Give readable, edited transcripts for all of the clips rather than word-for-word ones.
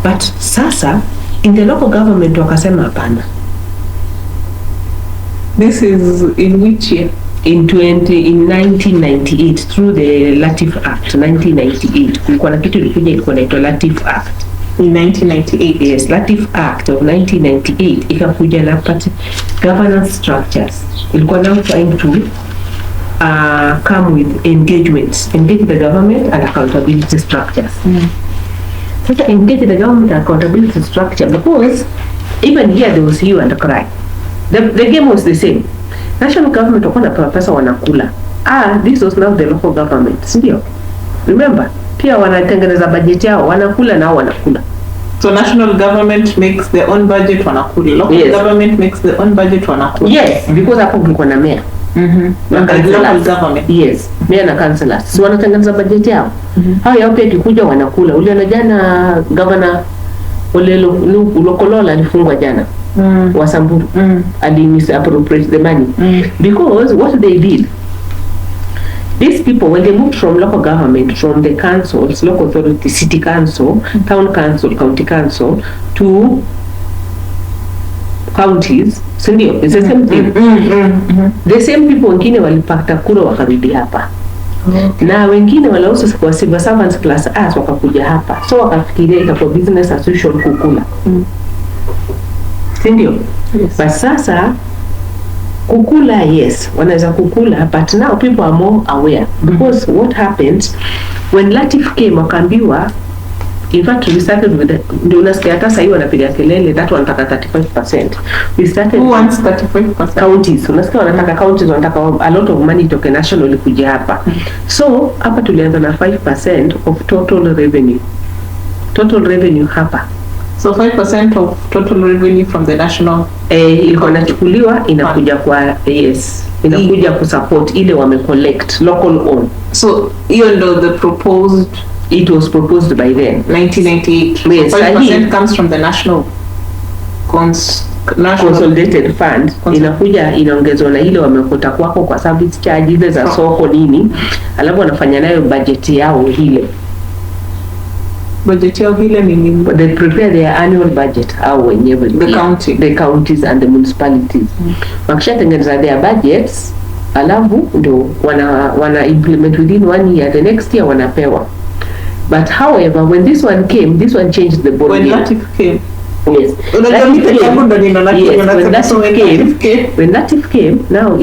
But sasa in the local government wakasema hapana. This is in which year? In 1998 through the LATF Act 1998. Kulikuwa na kitu ilikuwa inaitwa LATF Act in 1998. Yes, LATF Act of 1998 ikakuja na governance structures. Ilikuwa now trying to come with engage the government and accountability structures. Sasa engage the government and accountability structure, because even here there was hue and cry. The game was the same. National government wakona pesa wanakula. This was now the local government. Sindio? Remember, pia wanatengeneza budget yao, wanakula nao wanakula. So national government makes their own budget, wanakula. Local government makes their own budget, wanakula. Yes, because hapo kulikuwa na mayor. Local government. Yes, mayor na councillors. So wanatengeneza budget yao. Hao yao pia kikuja wanakula. Uliona jana governor Lokolola alifungwa jana. Wa Samburu. And he misappropriated the money. Because what they did, these people, when they moved from local government, from the councils, local authority, city council, town council, county council, to counties, sindio, it's the same thing. The same people wengine walipata kura wakarudi hapa. Na wengine wala also kwa civil servants class as wakakuja hapa. So wakafikiria itakuwa business as usual kukula. Sindio? Yes. But sasa kukula, yes, wanaweza kukula, but now people are more aware. Because what happened when LATF came, wakaambiwa, in fact we started with ndio unasikia hata sasa hiyo wanapiga kelele that wanataka 35%. We started. Who wants 35%? Counties. Unasikia wanataka counties, wanataka a lot of money toke national kuja hapa. So hapa tulianza na 5% of total revenue. Total revenue hapa. So 5% of total revenue from the national ilikuwa inachukuliwa inakuja kwa inakuja kusupport ile wame collect local own. So even though it was proposed by them 1998. Yes, 5% comes from the national consolidated fund. Inakuja inaongezwa na ile wamekuta kwako kwa service charges za soko nini, alafu wanafanya nayo budget yao ile. Budget yao ile ni they prepare their annual budget au wenyewe the counties and the municipalities. Wakishatengeneza their budgets, alafu ndo wana implement within 1 year, the next year wanapewa. But however, when this one changed the ball. When LATF came. Yes. When LATF came, now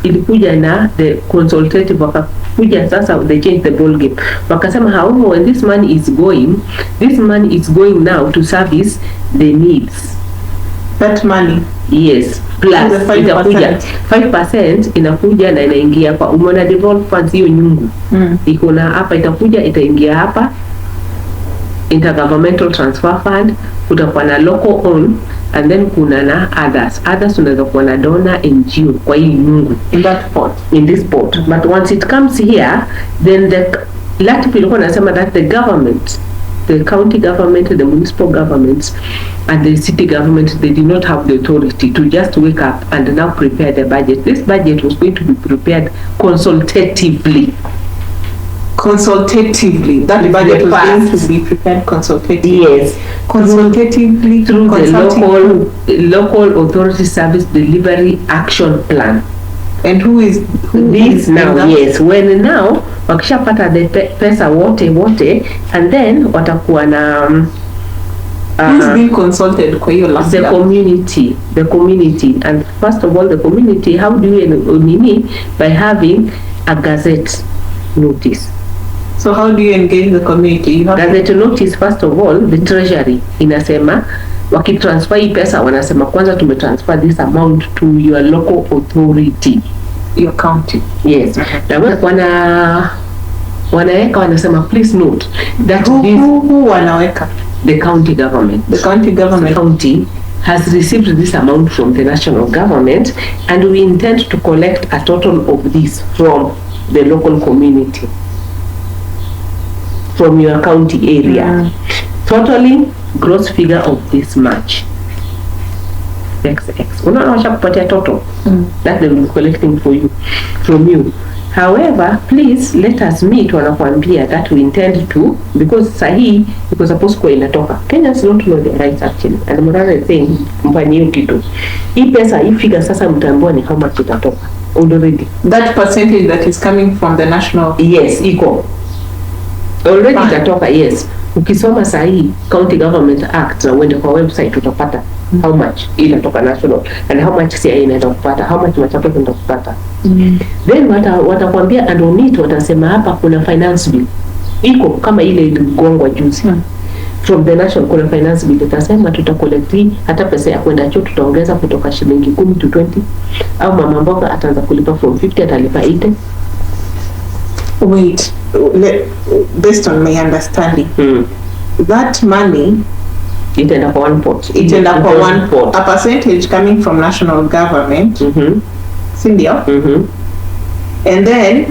ilikuja na the consultative wakakuja sasa, they changed the ball game. Wakasema however, when this money is going now to service the needs. That money. Yes. Plus 5% inakuja na inaingia kwa umeona develop funds hiyo nyungu. Iko na hapa itakuja itaingia hapa intergovernmental transfer fund, kutakuwa na local own, and then kuna na others unaweza kuwa na donor NGO kwa hii nyungu in this pot. But once it comes here, then the LATF ilikuwa nasema that the government, the county government, the municipal governments and the city government, they did not have the authority to just wake up and now prepare the budget. This budget was going to be prepared consultatively. That budget was going to be prepared consultatively. Yes, consultatively through the local authority service delivery action plan. And who is this now? Yes, when now wakishapata the pesa wote and then watakuwa na who's being consulted kwa hiyo last the community, and first of all the community, how do you by having a gazette notice. So how do you engage the community? Gazette notice, first of all, the treasury inasema wakitransfer hii pesa wanasema kwanza tumetransfer this amount to your local authority, your county. Yes. Na wanaweka wanasema please note that who wanaweka the county government. The county has received this amount from the national government, and we intend to collect a total of this from the local community, from your county area. Totaling gross figure of this much. XX. Unaona washa kupatia total that they will be collecting from you. However, please let us meet, wanakuambia that we intend to, because sahi iko supposed kuwa inatoka. Kenyans don't know their rights actually. And Morana is saying mfanyie kitu. Hii pesa hii figure sasa mtambua ni how much itatoka. Already. That percentage that is coming from the national. Yes, iko. Already itatoka, yes. Ukisoma sahi County Government Act na uende kwa website utapata how much inatoka national and how much CI inaenda kupata, how much Machakos inaenda kupata. Then watakwambia and on it watasema hapa kuna finance bill iko kama ile iligongwa juzi from the national. Kuna finance bill itasema tutakolekti hata pesa ya kwenda chuo tutaongeza kutoka shilingi 10 to 20, au mama mboga ataanza kulipa from 50 atalipa 80. Wait, based on my understanding, that money itaenda kwa one pot. Itaenda kwa one pot. A percentage coming from national government. Sindio? And then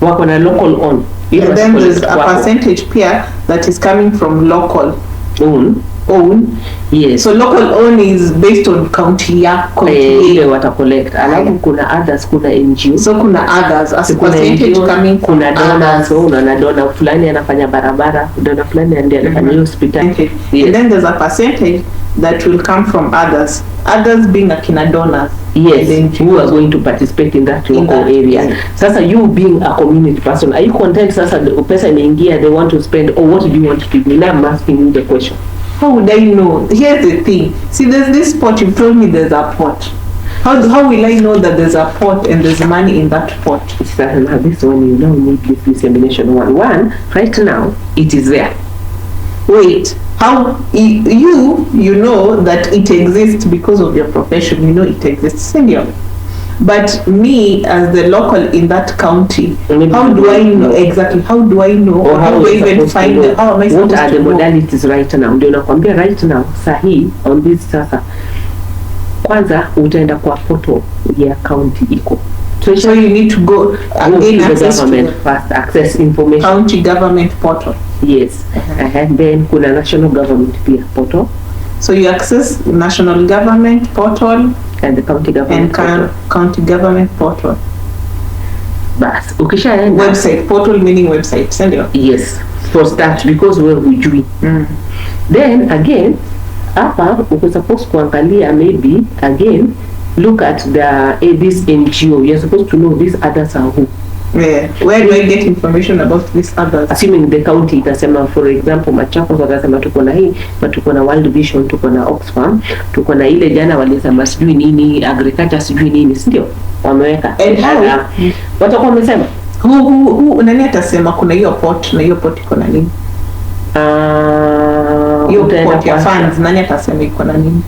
wako na local own. And then there's a percentage pia that is coming from local own. Yes. So local own is based on county yako. Ile wata collect. Alafu kuna others, kuna NGO. So kuna others as percentage NGO, coming from kuna donors. So una donor fulani anafanya barabara, donor fulani ndiye anafanya hospital. Yes. And then there's a percentage that will come from others. Others being akina donors. Yes, who are going to participate in that local area. Yes. Sasa you being a community person, are you content sasa pesa inaingia they want to spend, or what do you want to do? Now I'm asking you the question. How would I know? Here's the thing. See, there's this pot. You told me there's a pot. How will I know that there's a pot and there's money in that pot? Now this one you now need this dissemination one. Right now it is there. Wait, how you know that it exists because of your profession? You know it exists, senior. But me as the local in that county, how do I know exactly? How do I know? Or how do I even find it? How am I supposed to know? What are the modalities right now? Ndio nakwambia right now sahi on this sasa. Kwanza utaenda kwa photo ya county iko. So you need to go again access the government first, access information. County government portal. Yes. And then kuna national government pia portal. So you access national government portal and the county government and county government portal. Bas, ukishaenda website portal meaning website, ndio? Yes, for start because we're hujui. Then again hapa uko supposed kuangalia maybe again look at this NGO. You're supposed to know these others are who. Yeah. Where do I get information about these others? Assuming the county itasema, for example, Machakos watasema tuko na hii, but tuko na World Vision, tuko na Oxfam, tuko na ile jana walisema sijui nini, agriculture sijui nini, ndio wameweka. Watakuwa wamesema nani atasema kuna hiyo pot na hiyo pot iko na nini? Hiyo pot ya funds nani atasema iko na nini?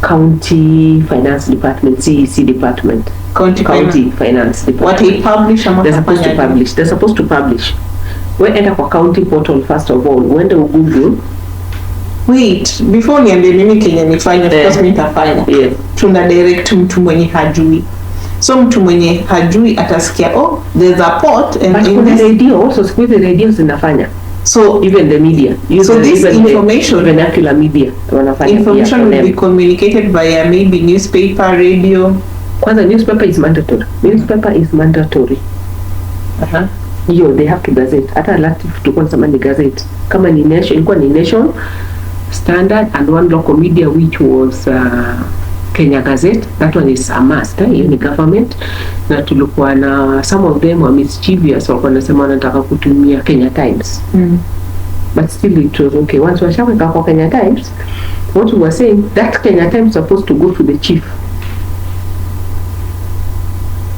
County Finance Department, CEC Department. County Finance Department. What they publish, they're supposed to publish. We enter kwa county portal first of all. Wende Google. Wait, before niambie mimi Kenya nifanye, of course mimi nitafanya. Yes. Tuna direct mtu mwenye hajui. So mtu mwenye hajui atasikia there's a pot and in this radio also siku hizi radio zinafanya. So even the media, so this information, vernacular media, information will be communicated via maybe newspaper, radio. Kwanza newspaper is mandatory. Hiyo they have to gazette. Hata LATF tuko nasema ni gazette. Kama ni nation, ilikuwa ni Nation, Standard and one local media which was Kenya Gazette. That one is a must. Hiyo ni government. Na tulikuwa na some of them were mischievous, walikuwa nasema wanataka kutumia Kenya Times. But still it was okay. Once washaweka kwa Kenya Times, what we were saying, that Kenya Times is supposed to go to the chief.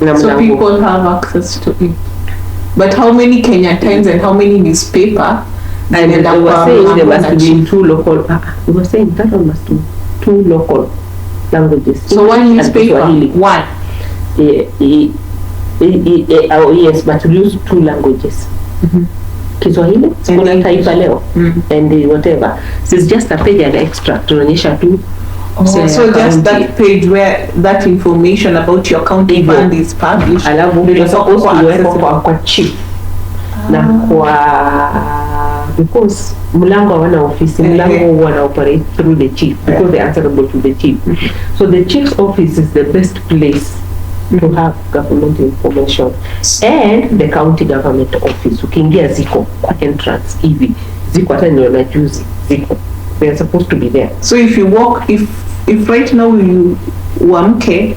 So people have access to it. But how many Kenya Times and how many newspaper? And they were saying there must be in 2 local. They were saying that one must be 2 local languages. So one newspaper, one. Yes, but use 2 languages. Kiswahili, kuna Taifa Leo, and whatever. So it's just a page and extract. Tunaonyesha tu. So just that page where that information about your county fund is published. Alafu you're supposed to work kwa chief. Na kwa because mlango wana office, mlango wana operate through the chief because they're answerable to the chief. So the chief's office is the best place to have government information and the county government office. Ukiingia ziko kwa entrance hivi, ziko hata ndio na juzi ziko, they are supposed to be there. So if you walk, if right now you uamke,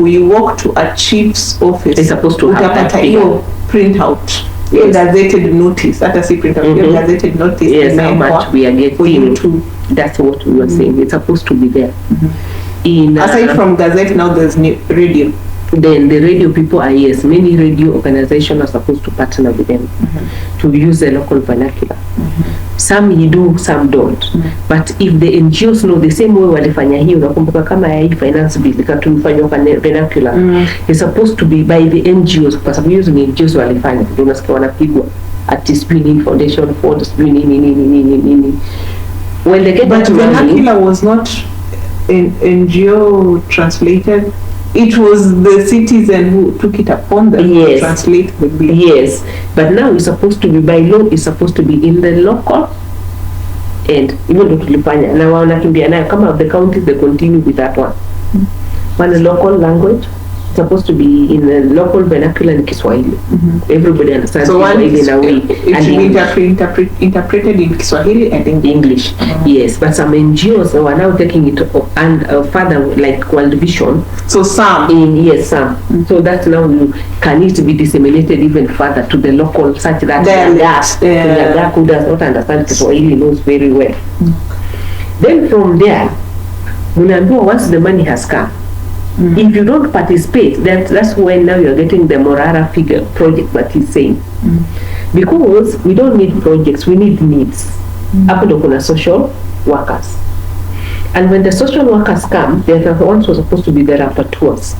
we walk to a chief's office, they're supposed to have utapata hiyo print out, yes, gazetted notice, hata si print out, gazetted notice, yes, how much we are getting to, that's what we were saying, it's supposed to be there. In aside from gazette, now there's radio. Then the radio people are, yes, many radio organizations are supposed to partner with them to use the local vernacular. Some you do, some don't. But if the NGOs know the same way walifanya hii, unakumbuka kama ya hii finance bill ikatufanywa kwa vernacular, it's supposed to be by the NGOs, kwa sababu hizo ni NGOs walifanya, ndio unasikia wanapigwa at Spinning Foundation for nini. When they get but that money, vernacular was not NGO translated. It was the citizen who took it upon them to translate the bill. Yes, but now it's supposed to be by law, it's supposed to be in the local, and even though tulifanya na wanakimbia nayo kama the counties, they continue with that one. One local language, it's supposed to be in the local vernacular in Kiswahili. Everybody understands Kiswahili in a way. It should be interpreted in Kiswahili and in English. Yes, but some NGOs are now taking it and further, like World Vision. So some. Some. So that now can it be disseminated even further to the local, such that Nyaga who does not understand Kiswahili knows very well. Then from there, once the money has come, if you don't participate, that's when now you're getting the Morara figure project that he's saying. Because we don't need projects, we need needs. Hapo ndo kuna social workers. And when the social workers come, they are the ones who are supposed to be the rapporteurs.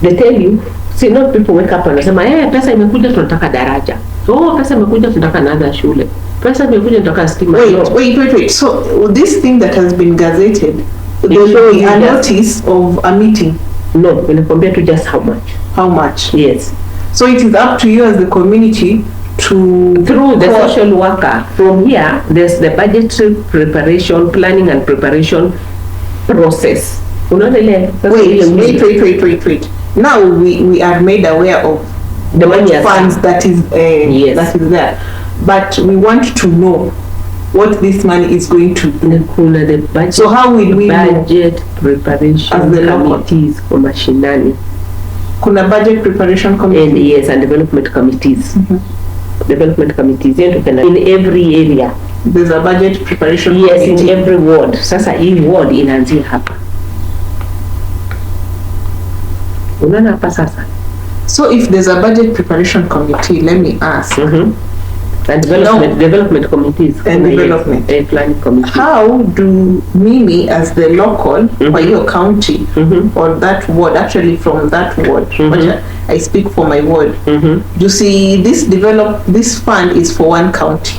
They tell you, see, not people wake up and say, pesa imekuja tunataka daraja. Pesa imekuja tunataka nada shule. Pesa imekuja tunataka stima. Wait. So this thing that has been gazetted, there will be a notice of a meeting. No, when I compare to just how much. How much? Yes. So it is up to you as the community to... Through the social worker. From here, there's the budgetary preparation, planning and preparation process. Wait. Now we are made aware of the money funds that is there. But we want to know what this money is going to do. The budget, so how will we budget preparation as the committees for mashinani? Kuna budget preparation committees and development committees. Development committees in every area. There's a budget preparation committee. In every ward. Sasa hii ward inaanzia hapa. Unaona hapa sasa. So if there's a budget preparation committee, let me ask. And development committees and development planning committee. How do Mimi as the local for your county or that ward, actually from that ward, but I speak for my ward, you see this fund is for one county.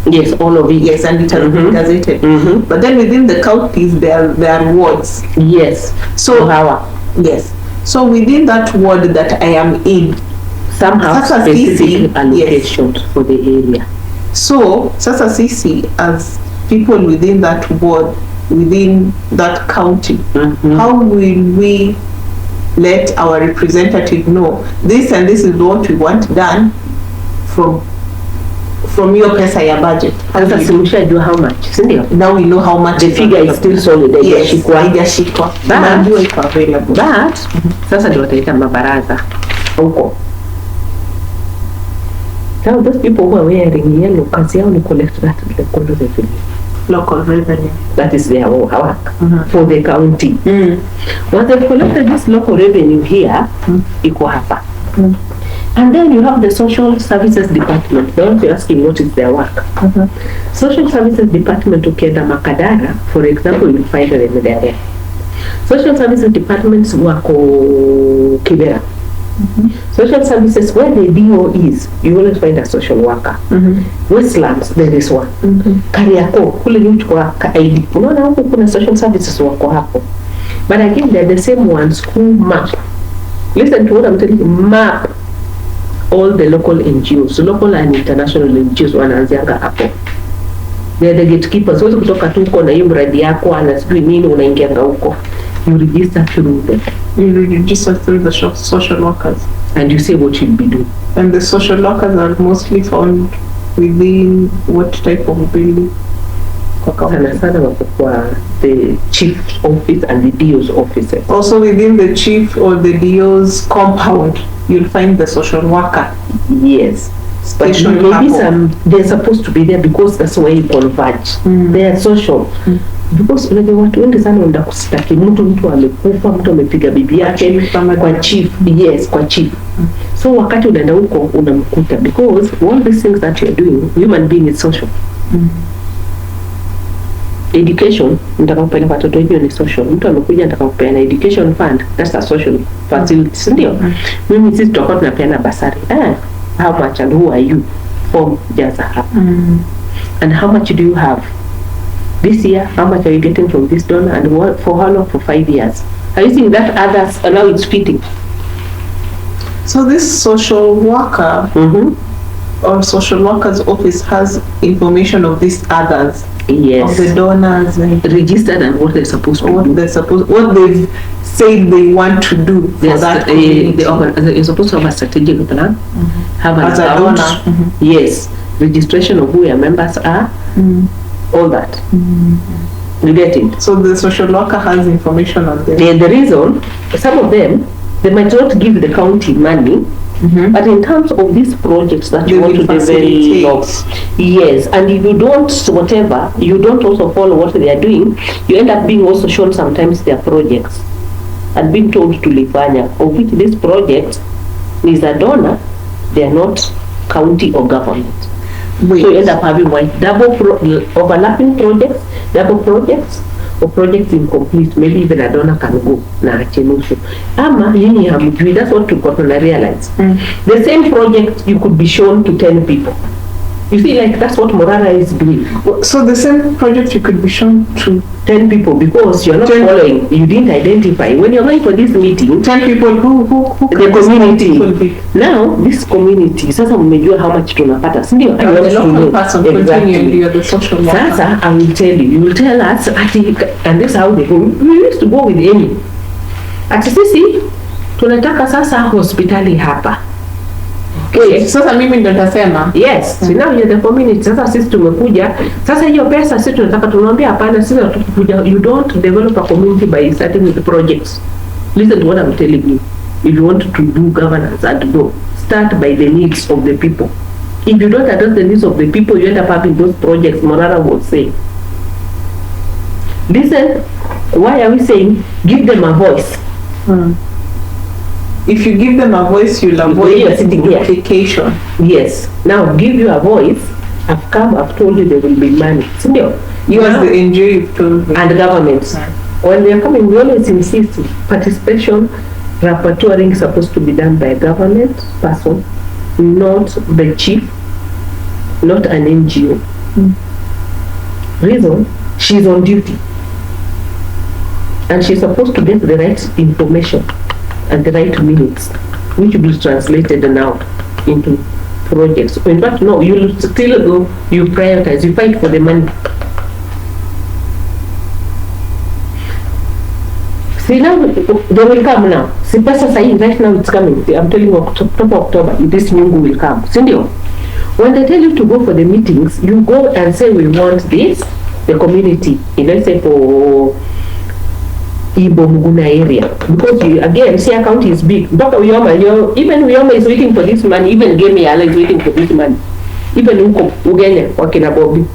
Yes, all of it. Yes, and it has been gazetted. But then within the counties there are wards. Yes. So yes. So within that ward that I am in, somehow specific allocations for the area. So Sasa Sisi, as people within that ward, within that county, how will we let our representative know this and this is what we want done from your pesa ya budget? How much? Now we know how much. The figure is still solid. Yes, but sasa ndio wataita mabaraza huko. Now those people who are wearing yellow, kazi yao ni collect that local revenue. That is their work for the county. Once they've collected this local revenue here, iko hapa. And then you have the social services department. They want to ask him what is their work. Social services department, ukienda Makadara, for example, you find them there. Social services departments wako Kibera. Social services, where the DO is, you always find a social worker. Westlands, there is one. Kariako, kule ni uchukua ID. Unaona huko kuna social services wako hapo. But again, they're the same ones who map. Listen to what I'm telling you. Map all the local NGOs, local and international NGOs wanaanzianga hapo. They're the gatekeepers. Wewe kutoka tu uko na hiyo mradi yako, anasijui nini unaingianga huko. You register through them. You register through the social workers. And you say what you'll be doing. And the social workers are mostly found within what type of building? Sana sana wako kwa the chief office and the DO's offices. Also within the chief or the DO's compound, you'll find the social worker. Yes. But maybe they're supposed to be there because that's why you converge. They are social. Because unajua watu wengi sana wanaenda kusitaki mtu amekufa, mtu amepiga bibi yake kwa chief. Yes, kwa chief. So wakati unaenda huko unamkuta, because all these things that you are doing, human being is social. Education, nataka kupeleka watoto hivyo ni social. Mtu amekuja nataka kupeana education fund, that's a social facility, ndio. Mimi sisi tutakuwa tunapeana basari. How much and who are you? Form jaza hapa. And how much do you have? This year, how much are you getting from this donor, and what, for how long? For 5 years. Are you seeing that others allow it's fitting? So this social worker or social worker's office has information of these others. Yes. Of the donors and registered and what they're supposed to do. What they've said they want to do for that community. You're supposed to have a strategic plan. Have an account. Yes. Registration of who your members are. All that. You get it? So the social worker has information on them. The reason, some of them, they might not give the county money, but in terms of these projects that you want to develop, yes, and if you don't, whatever, you don't also follow what they are doing, you end up being also shown sometimes their projects and being told to lifanya, of which this project is a donor, they are not county or government. Wait. So you end up having overlapping projects, double projects, or projects incomplete. Maybe even a donor can go na achenusu. Ama yini hamujui, that's what you got to realize. The same project you could be shown to 10 people. You see, like that's what Morara is doing. So the same project you could be shown to 10 people because you're not following, you didn't identify. When you're going for this meeting, 10 people who the community. Now, this community, sasa mmejua how much tunapata, sindio? The local person, exactly. You're the social worker. Sasa, I will tell you will tell us, and this is how they go. We used to go with Amy. Ati sisi, tunataka sasa hospitali hapa. Okay. Sasa mimi ndo nitasema. Yes, so now you're the community. Sasa sisi tumekuja. Sasa hiyo pesa sisi tunataka tunaambia hapana, sisi tukuja. You don't develop a community by starting with projects. Listen to what I'm telling you. If you want to do governance and go, start by the needs of the people. If you don't address the needs of the people, you end up having those projects Morara was saying. Listen, why are we saying give them a voice? If you give them a voice, you'll avoid duplication. Yes. Now, give you a voice. I've told you there will be money. You as the NGO, you've told me. And governments. When we are coming, we always insist participation, rapporteuring is supposed to be done by a government person, not the chief, not an NGO. Reason, she's on duty. And she's supposed to get the right information and the right minutes, which will be translated now into projects. In fact, no, you'll still go, you prioritize, you fight for the money. See now, they will come now. See, right now it's coming. I'm telling you, October, this Nyungu will come. Sindio? When they tell you to go for the meetings, you go and say, we want this, the community, let's say for Ibo Muguna area, because you, again, see, our county is big. Dr. Uyoma, even Uyoma is waiting for this money, even Gemiala is waiting for this money, even Ugenya, Wakina Bobby,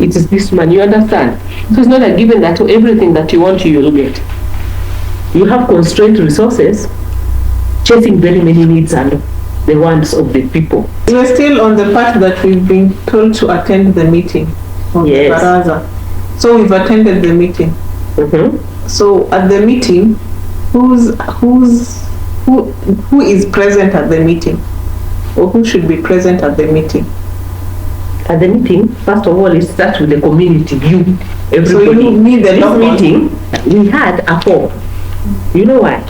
it is this money, you understand? So it's not a given that everything that you want you will get. You have constrained resources, chasing very many needs and the wants of the people. We're still on the part that we've been told to attend the meeting of the Baraza. So we've attended the meeting. So at the meeting, who is present at the meeting, or who should be present at the meeting? At the meeting, first of all, it starts with the community, you, everybody. So you need the meeting. We had a form. You know why?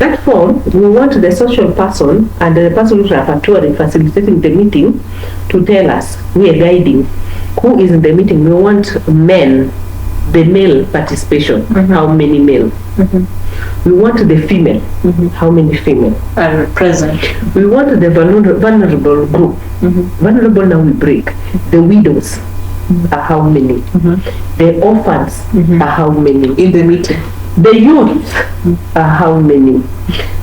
That form, we want the social person and the person who's rapporteuring, facilitating the meeting, to tell us, we are guiding who is in the meeting. We want men, the male participation. How many male? We want the female. How many female are present? We want the vulnerable group. Vulnerable now we break. The widows are how many? The orphans are how many? In the meeting. The youth are how many?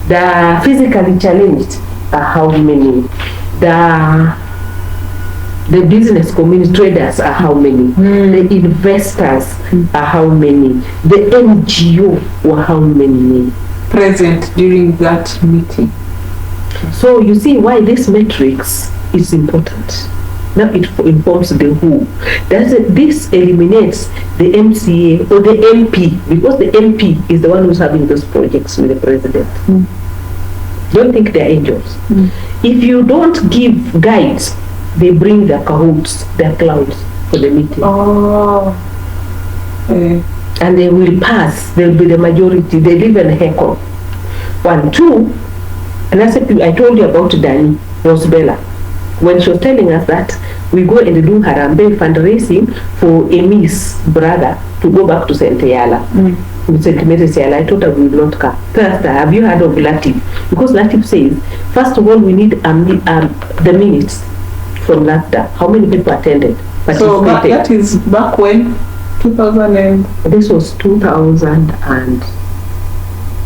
The physically challenged are how many? The business community traders are how many? The investors are how many? The NGO were how many? Present during that meeting. So you see why this matrix is important. Now it informs the who. This eliminates the MCA or the MP, because the MP is the one who's having those projects with the president. Don't think they're angels. If you don't give guides, they bring their cahoots, their clowns for the meeting. And they will pass. They'll be the majority. They'll even heckle. 1, 2. And I told you about Danny Rosbella, when she was telling us that we go and do Harambe fundraising for Amy's brother to go back to St. Yala. With St. Mary's Yala. I told her we will not come. First, have you heard of LATF? Because LATF says, first of all, we need the minutes from LASDAP. How many people attended? So that is back when? 2000 and... This was 2000 and... I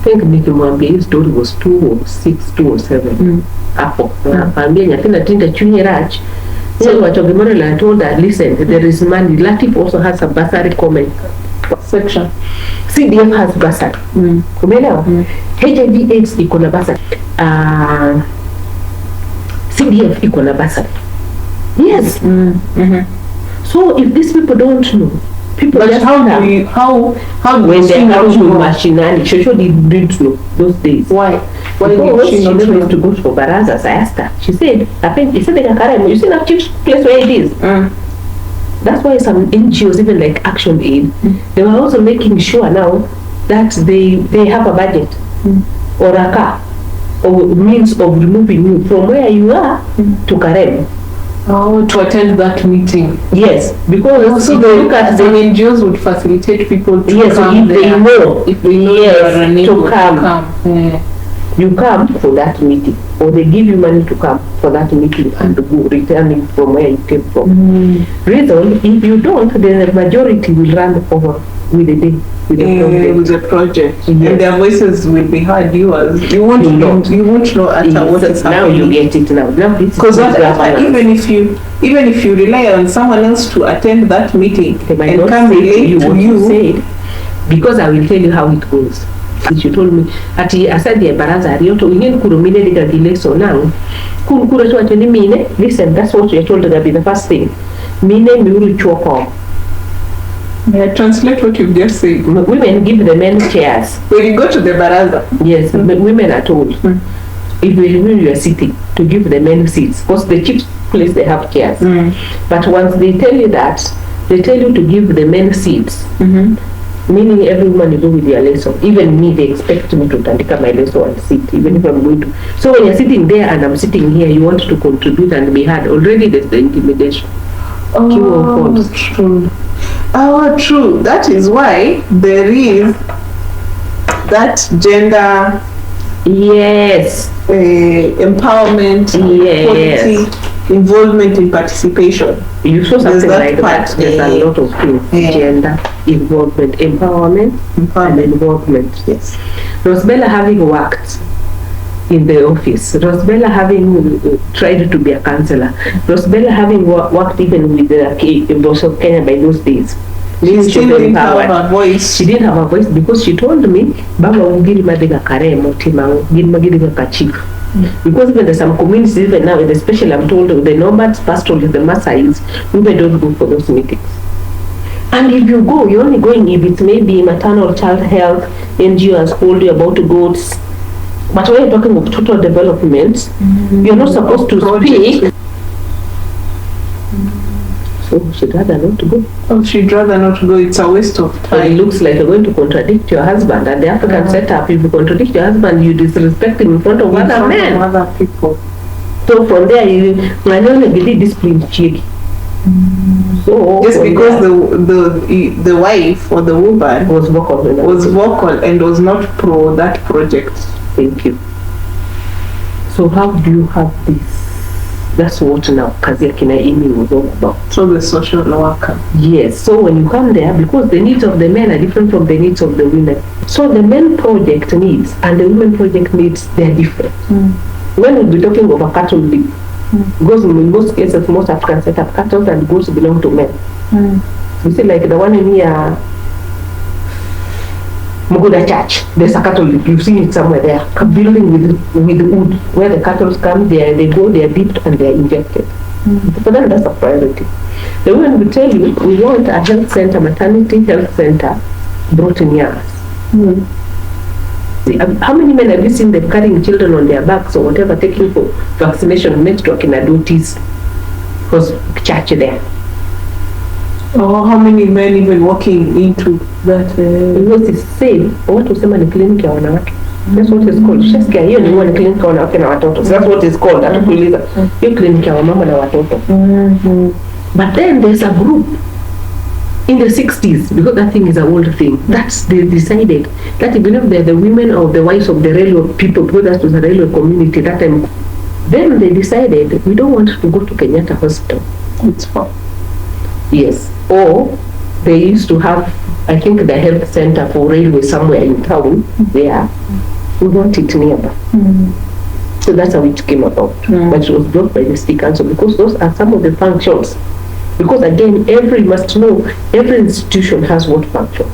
think Nikki Mwambi's story was 2006, 2007. Hapo. Naambia nyakina tinda chunye rach. So Wachogimore I told her, listen, there is money. LATF also has a bursary comment section. CDF has bursary. Umeelewa? HIV AIDS iko na bursary. CDF iko na bursary. Yes. So if these people don't know, people but just how do when they come to machinani, she didn't know those days. Why Because did she not know to go for barazas? I asked her. She said, I think they can carry. You see that cheap place where it is. That's why some NGOs, even like Action Aid, they were also making sure now that they have a budget or a car or means of removing you from where you are to Karem. To attend that meeting. Yes, because also they look at the NGOs would facilitate people to come if they know yes, to come. You come for that meeting, or they give you money to come for that meeting and go returning from where you came from. Reason, if you don't, then the majority will run over with the day. With the project. Yes. And their voices will be heard. You won't know what is happening. Now you get it now. Because even if you rely on someone else to attend that meeting and come relate to you, said, because I will tell you how it goes. She told me ati asadi ya baraza rioto ingeni kurumine diga gileso now kura to ateni mine. Listen, that's what you told her be the first thing. Mine miuru chuoko. May I translate what you've just said? Women give the men chairs. When you go to the baraza. Yes, women are told if you are sitting to give the men seats, because the cheap place they have chairs. But once they tell you that, they tell you to give the men seats. Meaning every woman you go with your lesson. Even me, they expect me to tandika my lesson and sit, even if I'm going to. So when you're sitting there and I'm sitting here, you want to contribute and be heard. Already there's the intimidation. True. True. That is why there is that gender empowerment, equality, involvement in participation. You saw something like that. There's a lot of things. Gender, involvement, empowerment, and involvement. Yes. Rosbella having worked in the office, Rosbella having tried to be a councillor, Rosbella having worked even with the boss of Kenya by those days. She still didn't have a voice. She didn't have a voice because she told me, Baba ungiri madiga karemo tima ungiri kachik. Because even there's some communities even now, especially I'm told the nomads, pastoralists, the Maasais, women don't go for those meetings. And if you go, you're only going if it's maybe maternal child health, NGO has told you about goats. But when you're talking of total development, you're not supposed to speak. So she'd rather not go. Oh, she'd rather not go. It's a waste of time. It looks like you're going to contradict your husband. And the African setup, if you contradict your husband, you disrespect him in front of other men. Other people. So from there, you only be disciplined cheeky. So just from because there, the wife or the woman was vocal and was not pro that project. Thank you. So how do you have this? That's what now kazi ya kina Amy was all about. So the social worker. Yes. So when you come there, because the needs of the men are different from the needs of the women. So the men project needs and the women project needs, they're different. When we'll be talking of a cattle league, because in most cases, most Africans set up cattle and goats belong to men. You see, like the one in here, Muguda Church, there's a cattle league. You've seen it somewhere there. A building with wood where the cattle come, they go, they are dipped and they are injected. For them, that's a priority. The women will tell you, we want a health center, maternity health center brought in years. How many men have you seen them carrying children on their backs or whatever, taking for vaccination next to a kinadutis because church there? Or how many men even walking into that? Because it's safe. What was the clinic ya wanawake? That's what it's called. Shasikia hiyo ni huwa ni clinic ya wanawake na watoto. So that's what it's called. Hatukuuliza. Hiyo clinic ya wamama na watoto. But then there's a group in the 60s, because that thing is a old thing, that's they decided that even if they're the women or the wives of the railway people, because that was a railway community that time, then they decided we don't want to go to Kenyatta Hospital. It's far. Yes. Or they used to have, I think, the health center for railway somewhere in town there. We want it nearby. So that's how it came about. But it was blocked by the city council because those are some of the functions. Because again, every institution has what functions.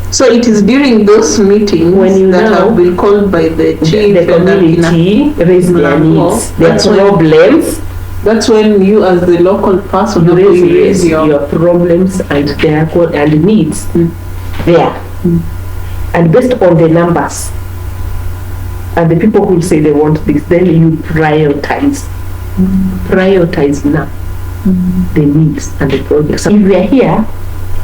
So it is during those meetings when that have been called by the chief, the community, raise their needs, their problems. That's when you, as the local person, you raise your problems and their needs there. And based on the numbers and the people who say they want this, then you prioritize. Prioritize now the needs and the projects. So if we are here,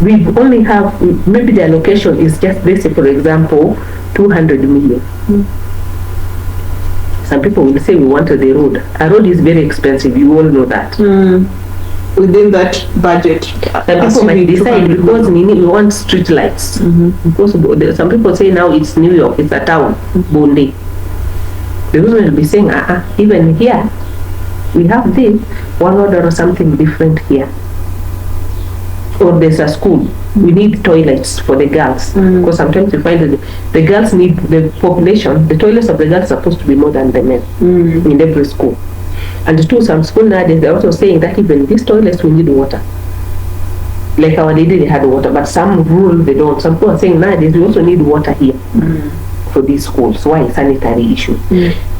we only have, maybe the allocation is just, let's say for example, 200 million. Some people will say we wanted the road. A road is very expensive, you all know that. Within that budget. Some people might decide because we want street lights. Because some people say now it's New York, it's a town, Bondi. The women will be saying, even here, we have this, one order or something different here. Or there's a school, we need toilets for the girls. Because sometimes you find that the girls need, the population, the toilets of the girls are supposed to be more than the men in every school. And to some school nowadays, they're also saying that even these toilets, we need water. Like our lady, they had water, but some rural, they don't. Some people are saying nowadays, we also need water here for these schools. Why? Sanitary issue.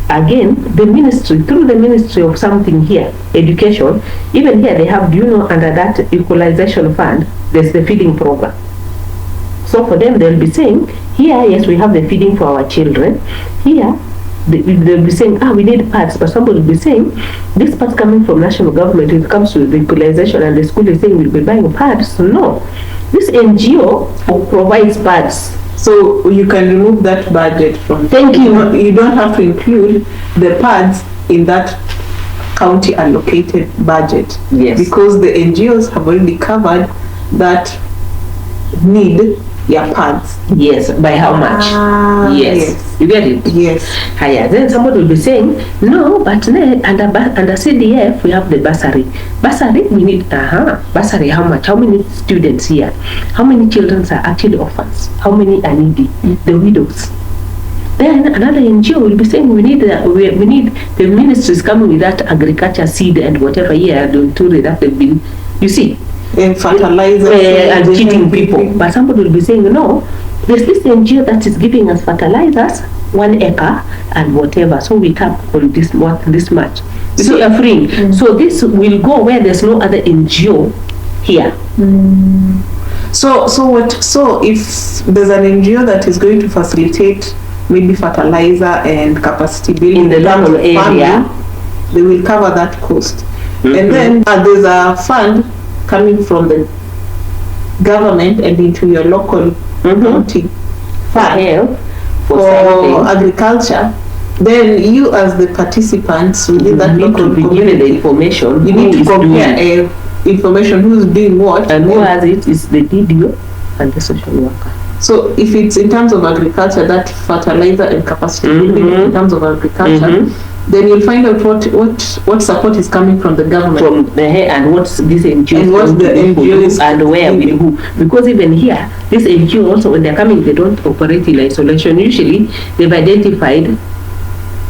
Again, the ministry, through the ministry of something here, education, even here they have, under that equalization fund, there's the feeding program. So for them, they'll be saying, here, yes, we have the feeding for our children. Here, they'll be saying, we need pads, but somebody will be saying, this pads coming from national government, it comes to the equalization, and the school is saying we'll be buying pads. So no, this NGO provides pads. So you can remove that budget from. Thank you. You don't have to include the pads in that county allocated budget. Yes. Because the NGOs have already covered that need your pads. Yes. By how much? Yes. You get it? Yes. Higher. Then somebody will be saying, no, but under CDF we have the bursary. Bursary we need. Bursary how much? How many students here? How many children are actually orphans? How many are needy? The widows. Then another NGO will be saying we need the ministries coming with that agriculture seed and whatever that they've been. You see. And fertilizer and cheating people. But somebody will be saying, no, there's this NGO that is giving us fertilizers, 1 acre and whatever. So we tap on this much. So you're free. So this will go where there's no other NGO here. So if there's an NGO that is going to facilitate maybe fertilizer and capacity building in the local area, they will cover that cost. And then there's a fund coming from the government and into your local county fund for agriculture. then you as the participants within that need local to be given the community, information. you need to who is compare doing information who's doing what, and who has it is the DDO and the social worker. So if it's in terms of agriculture, that fertilizer and capacity building in terms of agriculture, then you'll find out what support is coming from the government, from the and what's this NGO and what the NGOs and where with who. Because even here, this NGO also, when they're coming, they don't operate in isolation. Usually, they've identified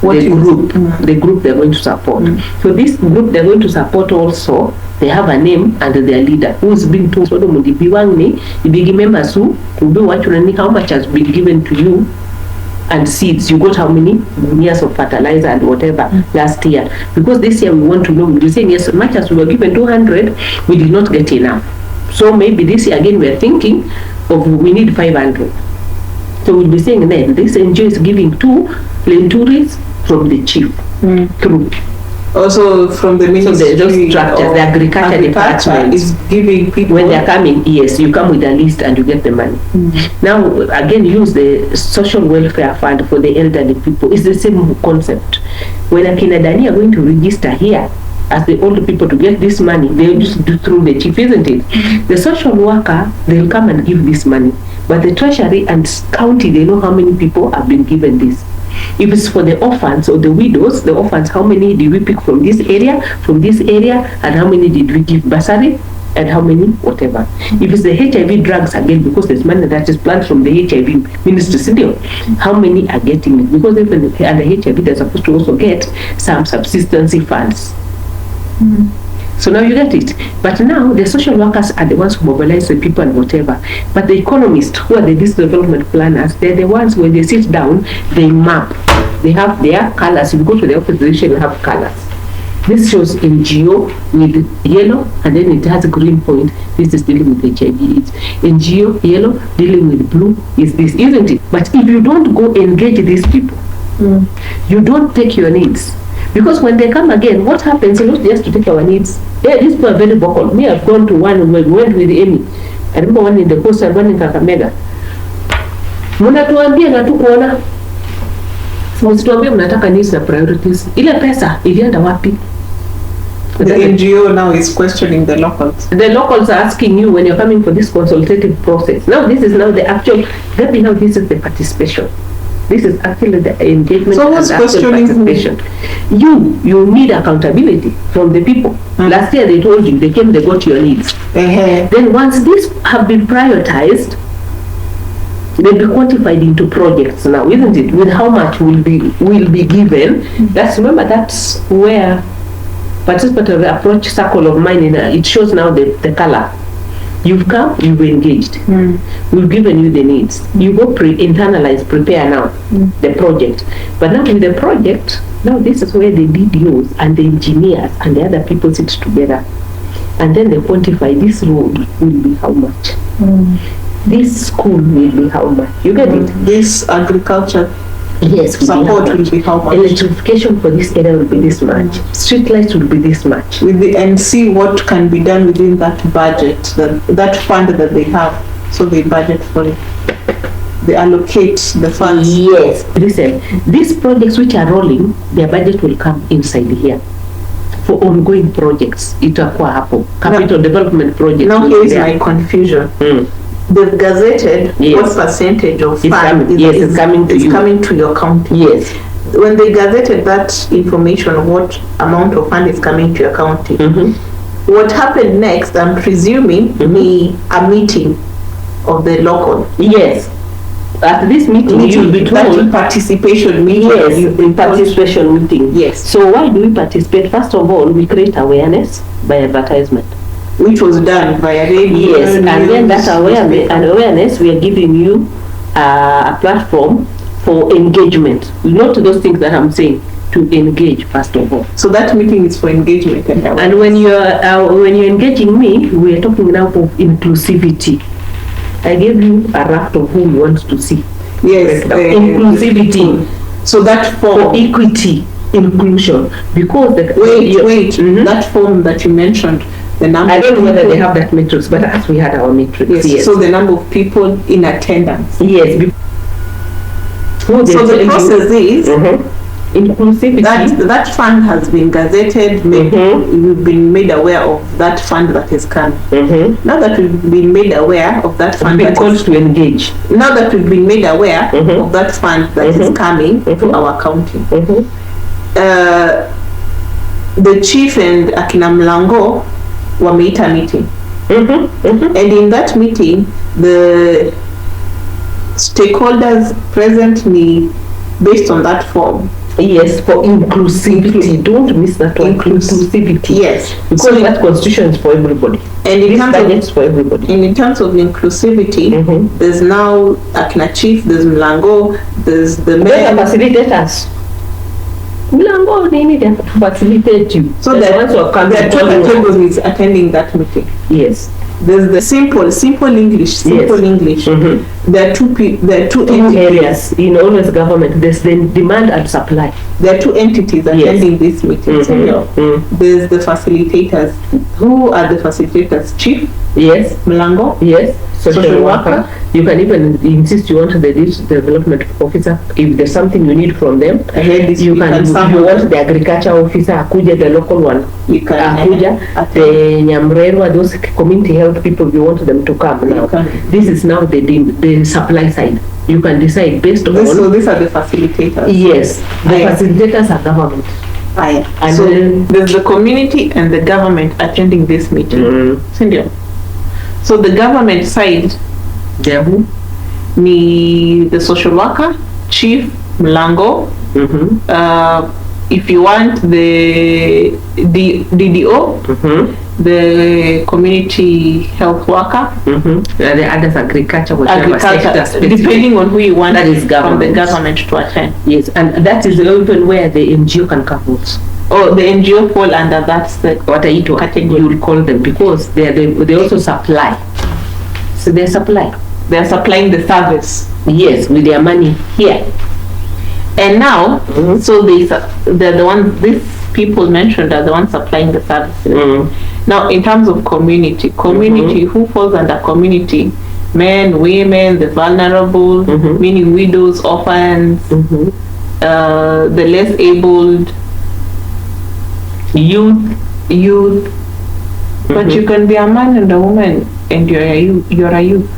the group they're going to support. So this group they're going to support also, they have a name and their leader who's been told, so the big members who will be watching how much has been given to you and seeds. You got how many years of fertilizer and whatever last year? Because this year we want to know. We're saying yes, as much as we were given 200, we did not get enough. So maybe this year again we're thinking of we need 500. So we'll be saying then this NGO is giving 2 lentures from the chief through. Also from the ministry, those structures, the agriculture department is giving people, when they're coming, yes, you come with a list and you get the money. Now again, use the social welfare fund for the elderly people. It's the same concept. When a Kinadani are going to register here as the older people to get this money, they'll just do through the chief, isn't it? The social worker, they'll come and give this money, but the treasury and county, they know how many people have been given this. If it's for the orphans or the widows, the orphans, how many did we pick from this area, and how many did we give bursary, and how many whatever. If it's the HIV drugs, again, because there's money that is planned from the HIV ministry still, how many are getting it? Because even under HIV, they're supposed to also get some subsistence funds. So now you get it. But now the social workers are the ones who mobilize the people and whatever. But the economists, who are the business development planners, they're the ones when they sit down, they map. They have their colors. If you go to the office, they usually have colors. This shows NGO with yellow, and then it has a green point. This is dealing with HIV/AIDS. NGO yellow dealing with blue is this, isn't it? But if you don't go engage these people, you don't take your needs. Because when they come again, what happens? Not just to take our needs. Yeah, these people are very vocal. Me, I've gone to one where we went with Amy. I remember one in the coast and one in Kakamega. Mnatuambia na tukuona. Msituambia mnataka needs na priorities. Ile pesa ilienda wapi? The NGO now is questioning the locals. The locals are asking you when you're coming for this consultative process. Now this is now the actual, now this is the participation. This is actually the engagement. So who's questioning participation? You need accountability from the people. Last year they told you, they came, they got your needs. Then once these have been prioritized, they'll be quantified into projects now, isn't it? With how much will be given. That's where participatory approach circle of mine, it shows now the color. You've come, you've engaged. We've given you the needs. You go internalize, prepare now the project. But now with the project, now this is where the DDOs and the engineers and the other people sit together. And then they quantify this road will be how much. This school will be how much. You get it? This agriculture support will be how much. Electrification for this area will be this much. Street lights will be this much. And see what can be done within that budget, that fund that they have. So they budget for it. They allocate the funds. Yes. Listen, these projects which are rolling, their budget will come inside here. For ongoing projects, itakuwa hapo. Capital development projects. Now here is my confusion. They've gazetted what percentage of fund is coming to your county. Yes. When they gazetted that information, what amount of fund is coming to your county, what happened next, I'm presuming, a meeting of the local. Yes. At this meeting, you'll be told participation meeting. Yes, participation meeting. Yes. So why do we participate? First of all, we create awareness by advertisement, which was done via radio. Yes, and then that awareness, we are giving you a platform for engagement. Not those things that I'm saying, to engage first of all. So that meeting is for engagement. And when you're engaging me, we are talking now of inclusivity. I gave you a raft of whom you want to see. Yes, inclusivity. So that for equity, inclusion, because that form that you mentioned. The number I don't know whether they have that matrix, but as we had our matrix. Yes. So the number of people in attendance. Yes. So the process is Inclusivity. That fund has been gazetted. We've been made aware of that fund that is coming. Now that we've been made aware of that fund, we've been called to engage. Now that we've been made aware of that fund that is coming to our county, the chief and akina Mlango wameita meeting, and in that meeting the stakeholders present ni based on that form. Yes, for inclusivity. Don't miss that one. Inclusivity. Yes, because so that constitution is for everybody. And in terms of, for everybody. And in terms of inclusivity, there's now akina chief, there's Mlango, there's the mayor. Facilitators. Mlango, they need to facilitate you. So there are two categories attending that meeting. Yes. There's the simple English. English. There are two areas in always government. There's the demand and supply. There are two entities attending this meeting. There's the facilitators. Who are the facilitators? Chief? Yes. Mlango? Yes. Social worker. You can even insist you want the development officer. If there's something you need from them, you want the agriculture officer, akuja, the local one, akuja, the Nyamrerwa, those community health people, you want them to come now. This is now the supply side. You can decide based on. So these are the facilitators. Yes, the facilitators are government. And so there's the community and the government attending this meeting. So the government side, ni the social worker, chief, Mlango. If you want the DDO, the community health worker, the others agriculture, depending on who you want that is from the government to attend. Yes, and that is even where the NGO can come out. Oh, the NGO fall under that category. You will call them because they also supply. So they supply. They are supplying the service. Yes, with their money here. And now, so they're the ones, these people mentioned are the ones supplying the services. Now, in terms of community, who falls under community? Men, women, the vulnerable, meaning widows, orphans, the less abled, youth. But you can be a man and a woman and you're a youth.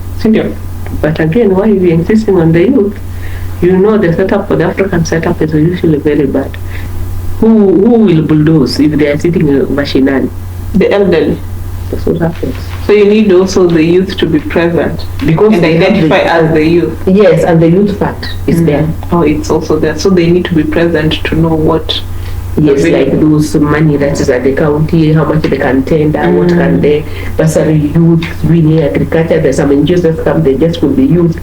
But again, why are you insisting on the youth? You know the setup for the African setup is usually very bad. Who will bulldoze if they are sitting machinally? The elderly. That's what happens. So you need also the youth to be present because and identify as the youth. Yes, and the youth fund is there. Oh, it's also there. So they need to be present to know what. Yes, like those money that is at the county, how much they can tender, what can they, bursary youth, really agriculture, there's some NGOs that come, they just will be youth.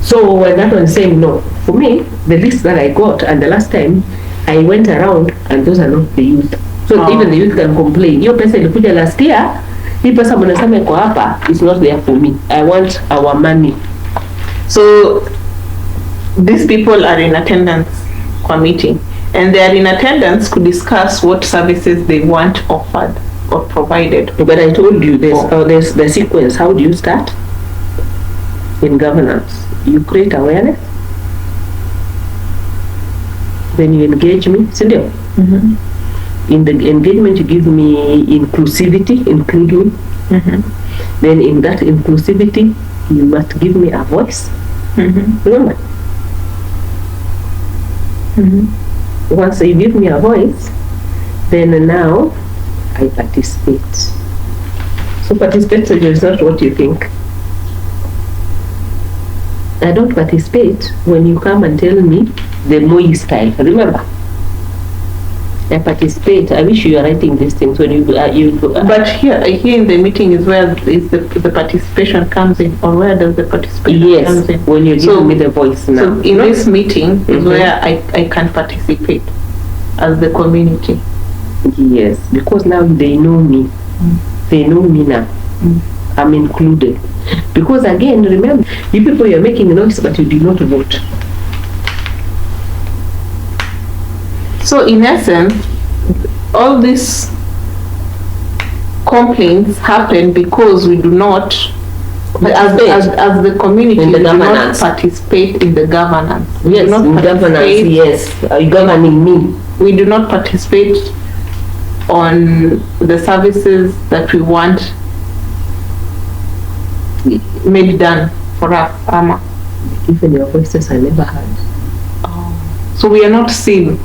So when that one saying no, for me, the list that I got, and the last time I went around, and those are not the youth. So even the youth can complain. Your person ilikuja last year, hii pesa mnasema iko hapa, it's not there for me. I want our money. So these people are in attendance for meeting. And they are in attendance to discuss what services they want offered or provided. But I told you there's the sequence. How do you start? In governance, you create awareness, then you engage me. In the engagement, you give me inclusivity, include me. Then in that inclusivity, you must give me a voice. Remember? Once you give me a voice, then now I participate. So participation is not what you think. I don't participate when you come and tell me the Moi style. Remember? I participate. I wish you are writing these things when you but here in the meeting is where is the participation comes in, or where does the participation comes in? When you give me the voice now. So in this meeting is where I can participate as the community. Yes, because now they know me. They know me now. I'm included. Because again, remember, you people, you're making noise, but you did not vote. So in essence, all these complaints happen because we do not as the community, in the we do not governance. participate in the governance. We Yes, do not in governance, participate- yes. Are you governing me? We do not participate on the services that we want made done for us. Even your voices are never heard. So we are not seen.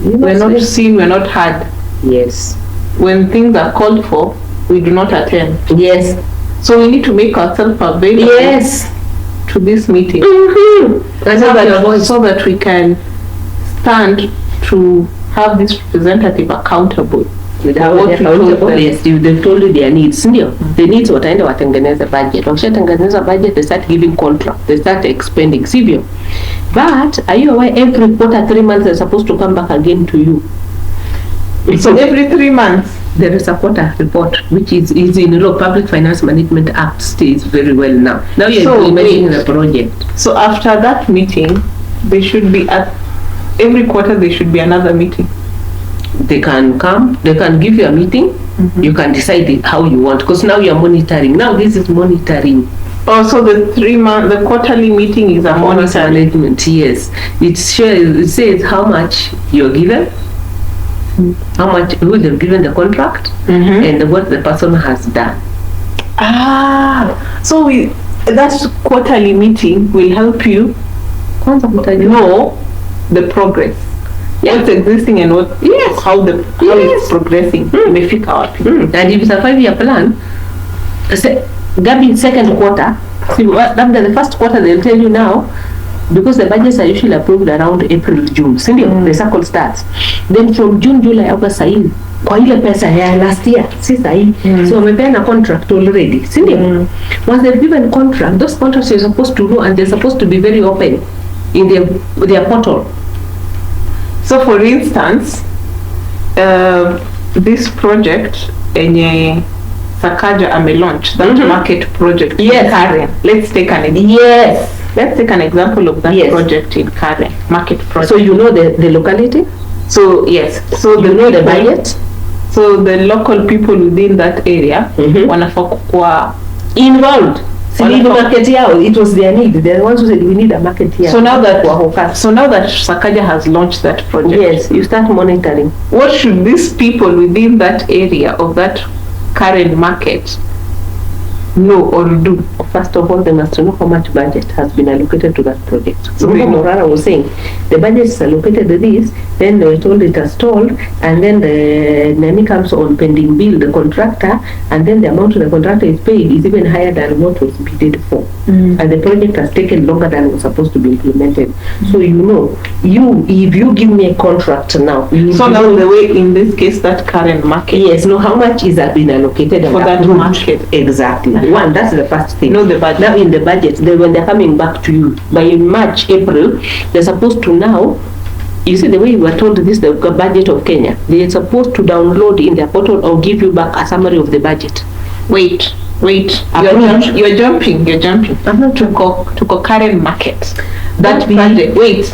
We are not seen, we are not heard. Yes. When things are called for, we do not attend. Yes. So we need to make ourselves available Yes. to this meeting. And have your voice. So that we can stand to have this representative accountable. Yes, they've told you their needs, ndio. The needs wataenda watengeneze budget. Wakishatengeneza budget, they start giving contract, they start expending, sivyo? But are you aware every quarter, 3 months, they're supposed to come back again to you? So every 3 months, there is a quarter report, which is in law. Public Finance Management Act stays very well now. Now you're implementing the project. So after that meeting, they should be every quarter there should be another meeting. They can come, they can give you a meeting, you can decide how you want, because now you're monitoring. Now this is monitoring. Oh, so the quarterly meeting is a monitoring. Management, yes. It says how much you're given, how much, who they've given the contract, and what the person has done. So that quarterly meeting will help you know the progress. What's existing and what, how it's progressing. Imefika wapi. And if it's a 5-year plan, Gabi, second quarter, see, after the first quarter they'll tell you now, because the budgets are usually approved around April, June, sindio? The cycle starts. Then from June, July, August, sahi, kwa ile pesa ya last year, si sahi. So wamepeana contract already, sindio? Once they've given contract, those contracts you're supposed to know, and they're supposed to be very open in their portal. So for instance, this project enye Sakaja launch that market project in Karen. Let's take an example of that project in Karen, market project. So you know the locality? So yes. So you know the budget? So the local people within that area wanafaa kuwa involved. Market yao, it was their need. They're the ones who said we need a market here. So now that Sakaja has launched that project, yes, you start monitoring. What should these people within that area of that current market know or do? First of all, they must know how much budget has been allocated to that project. So Morara was saying the budget is allocated to this, then they were told it has stalled, and then the NAMI comes on pending bill, the contractor, and then the amount the contractor is paid is even higher than what was bid for. And the project has taken longer than it was supposed to be implemented. So you know, if you give me a contract now, so now the way in this case that current market, yes, know how much is been allocated for that market. Exactly. One, that's the first thing. Know the budget. Now in the budget, when they're coming back to you by March, April, they're supposed to now. You see the way you were told this the budget of Kenya. They're supposed to download in their portal or give you back a summary of the budget. Wait. You're jumping. I'm not to go current market. That budget. Wait.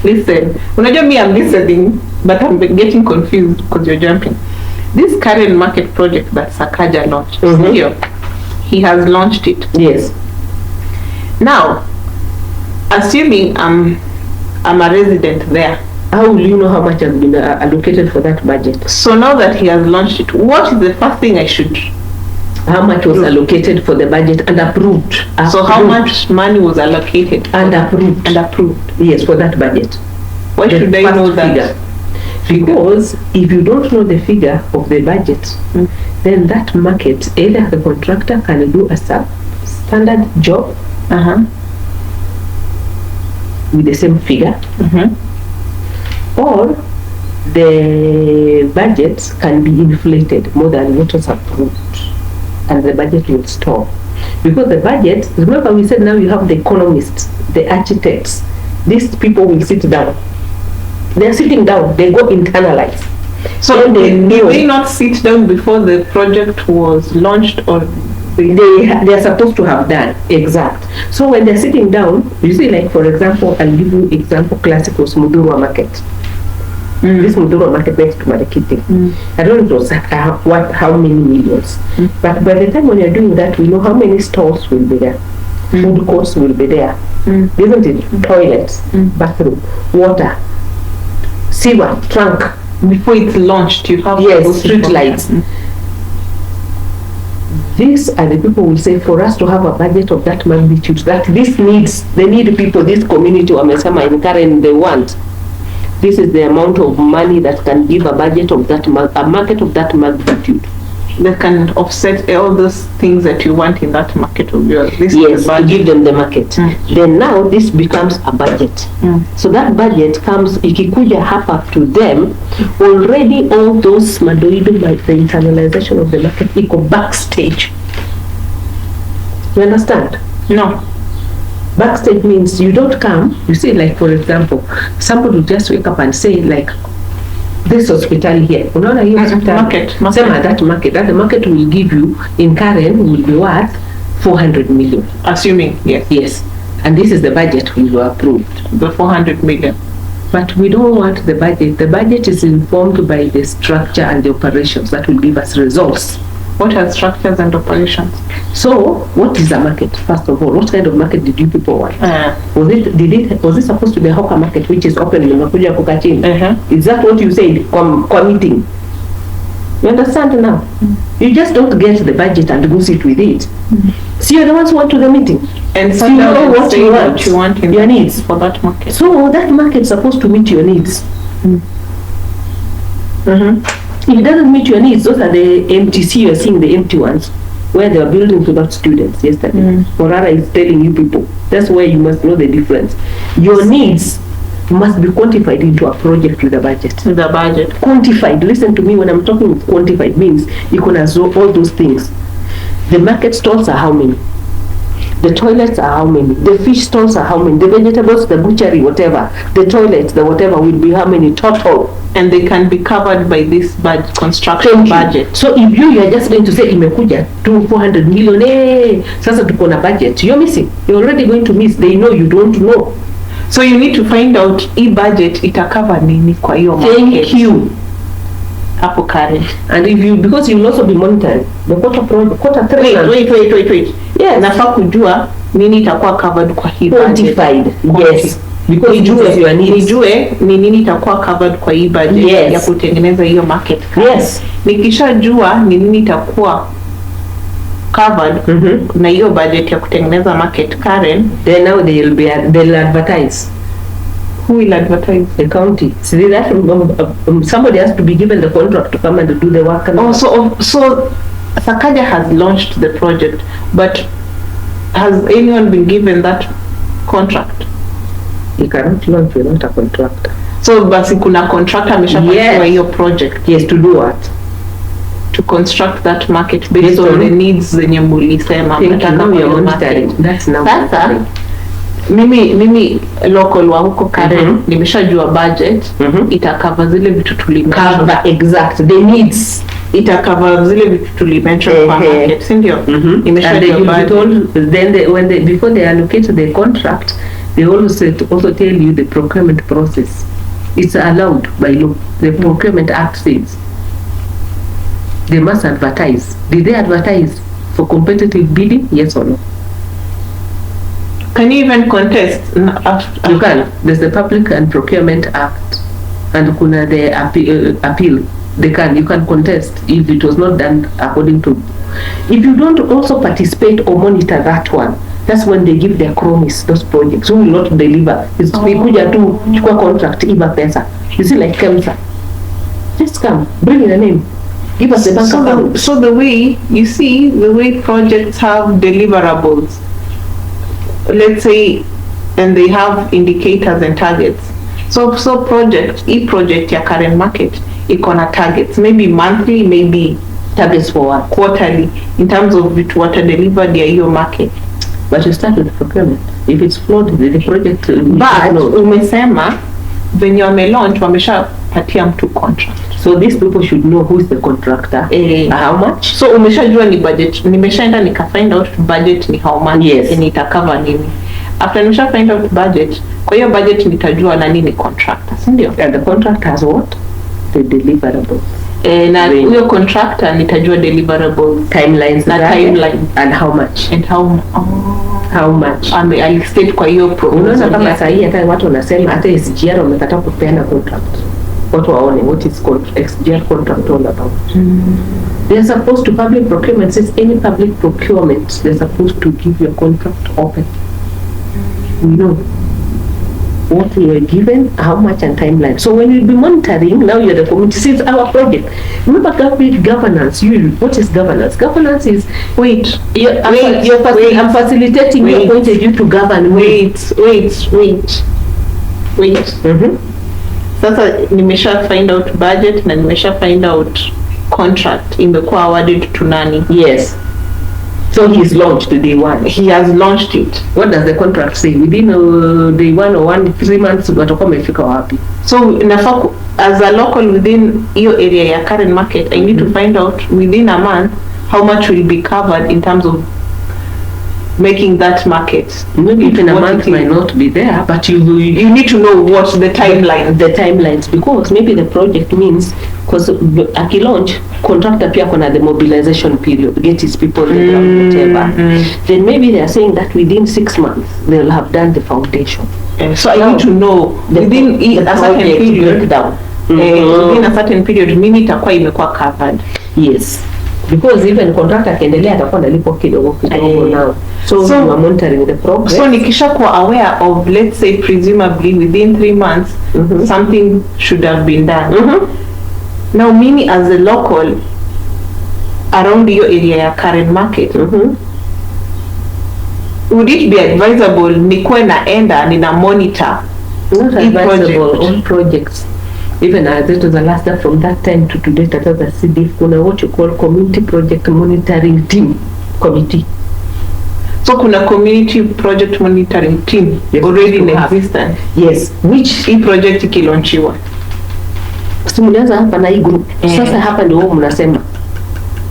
Listen. Unajua me, I'm listening, but I'm getting confused because you're jumping. This current market project that Sakaja launched, he has launched it. Yes. Now, assuming I'm a resident there, how will you know how much has been allocated for that budget? So now that he has launched it, what is the first thing I should? How much was allocated for the budget and approved? So how much money was allocated and approved? Yes, for that budget. Why should I know that? Figure. Because if you don't know the figure of the budget, then that market, either the contractor can do a standard job with the same figure, or the budgets can be inflated more than what was approved, and the budget will stall. Because the budget, remember we said now you have the economists, the architects, these people will sit down. They're sitting down, they go internalize. So they not sit down before the project was launched, or they are supposed to have done. Exact. So when they're sitting down, you see, like for example, I'll give you example, classical Smudurwa market. This Mudhurwa market next to Marikiti. I don't know it was how many millions. But by the time when you're doing that, we know how many stores will be there. Food courts will be there. Isn't it? Toilets, bathroom, water, sewer, trunk. Before it's launched, you have street lights. These are the people who will say, for us to have a budget of that magnitude, that this needs, they need people, this community wamesema in Karen they want. This is the amount of money that can give a budget of that, a market of that magnitude. That can offset all those things that you want in that market of yours. This yes, is the budget. give them the market. Then now this becomes a budget. So that budget comes, ikikuja hapa to them, already all those madoido, the internalization of the market, iko backstage. You understand? No. Backstage means you don't come, you see, like for example, somebody will just wake up and say like, this hospital here, unaona hiyo hospital market. Sema that the market will give you in Karen will be worth 400 million. Assuming, yes. And this is the budget we were approved. The 400 million. But we don't want the budget. The budget is informed by the structure and the operations that will give us results. What are structures and operations? So, what is a market? First of all, what kind of market did you people want? Was it supposed to be a hawker market which is open? Is that what you said? Meeting. You understand now? You just don't get the budget and go sit with it. So you're the ones who went to the meeting. And so you know what you want in your needs for that market. So that market is supposed to meet your needs. If it doesn't meet your needs, those are the MTC, you're seeing the empty ones, where they are building to not students yesterday. Morara is telling you people, that's where you must know the difference. Your needs must be quantified into a project with a budget. The budget. Quantified, listen to me, when I'm talking with quantified means you can absorb all those things. The market stalls are how many? The toilets are how many? The fish stalls are how many? The vegetables, the butchery, whatever. The toilets, the whatever will be how many total? And they can be covered by this construction budget. So if you are just going to say imekuja to 400 million, sasa tuko na budget, you're missing. You're already going to miss. They know you don't know. So you need to find out budget itacover nini kwa hiyo market. Thank you. Hapo Karen. And if you, because you will also be monitoring the quarter 3. Wait. Yes. Nafaa kujua nini itakuwa covered kwa hii budget. Quantified. Yes. Because nijue ni nini itakuwa covered kwa hii budget ya kutengeneza hiyo market. Yes. Nikishajua ni nini itakuwa covered na hiyo budget ya kutengeneza market Karen, then now they'll advertise. Who will advertise? The county. So that somebody has to be given the contract to come and do the work. So Sakaja has launched the project, but has anyone been given that contract? You cannot launch without a contractor. So basi kuna contractor ameshapatiwa hiyo project. Yes, to do what? To construct that market based on the needs zenye mulisema mnataka kwa market. That's now. Sasa mimi local wa huko Karen nimeshajua budget itakava zile vitu tulimention. Exact the needs. Itakava zile vitu tulimention kwa market, si ndio? Nimeshajua budget. Then before they allocate the contract, they also tell you the procurement process. It's allowed by law. The Procurement Act says they must advertise. Did they advertise for competitive bidding? Yes or no? Can you even contest? You can. There's the Public and Procurement Act, and kuna the appeal. You can contest if it was not done according to. If you don't also participate or monitor that one, that's when they give their promise, those projects. Who will not deliver? It's kuja tu chukua contract iba pesa. You see, like Kemsa. Just come, bring in a name. Give us the bank account. So the way, you see, the way projects have deliverables, let's say, and they have indicators and targets. So project ya Karen market, iko na targets, maybe monthly, maybe targets for quarterly, in terms of what are delivered ya hiyo market. But you start with procurement. If it's flawed, the project. But umesema when you launch, wameshapatia mtu contract. So these people should know who is the contractor, how much. So umeshajua ni budget. Nimeshaenda nika find out budget ni how much. Yes. And itacover nini. After nimesha find out budget, Kwa hiyo budget nitajua nani ni contractor, si ndio? And the contract has what? The deliverables. Na huyo contractor nitajua deliverables, Timelines na timeline and how much. and how much. Alistate kwa hiyo proposal. Unaona kama saa hii hata watu wanasema hata SGR wamekataa kupeana contract. Watu waone what is SGR contract all about. They're supposed to, public procurement says any public procurement, they're supposed to give your contract open. We know what we were given, how much, and timeline. So when you'll be monitoring, now you're the community, since our project. Remember governance, what is governance? Governance is, I'm facilitating your point of view to govern. Wait. Sasa nimesha find out budget na nimesha find out contract imekuwa awarded to nani? Yes. So he's launched day one. He has launched it. What does the contract say? Within day 1 or 3 months watakuwa wamefika wapi? So nafaa as a local within hiyo area ya current market, I need to find out within a month how much will be covered in terms of making that market. Maybe even a month might not be there, but you need to know what the timeline. The timelines, because maybe the project means, because aki-launch, contractor pia kona the mobilization period, get his people on the ground, whatever. Then maybe they are saying that within 6 months, they will have done the foundation. So I need to know within a certain period, within a certain period, mimi itakuwa imekuwa covered. Yes. Because even contractor akiendelea atakuwa nalipo kidogo now. So you are monitoring the progress. So nikisha kuwa aware of, let's say presumably within 3 months, something should have been done. Now mimi as a local around your area ya current market, would it be advisable nikuwe naenda nina monitor all projects? Even as it was the LASDAP from that time to today, that was the CDF, kuna what you call community project monitoring team committee. So kuna community project monitoring team already in existence. Yes, which hii project ikilaunchiwa. Simulianza hapa na hii group. Sasa hapa ndio mnasema.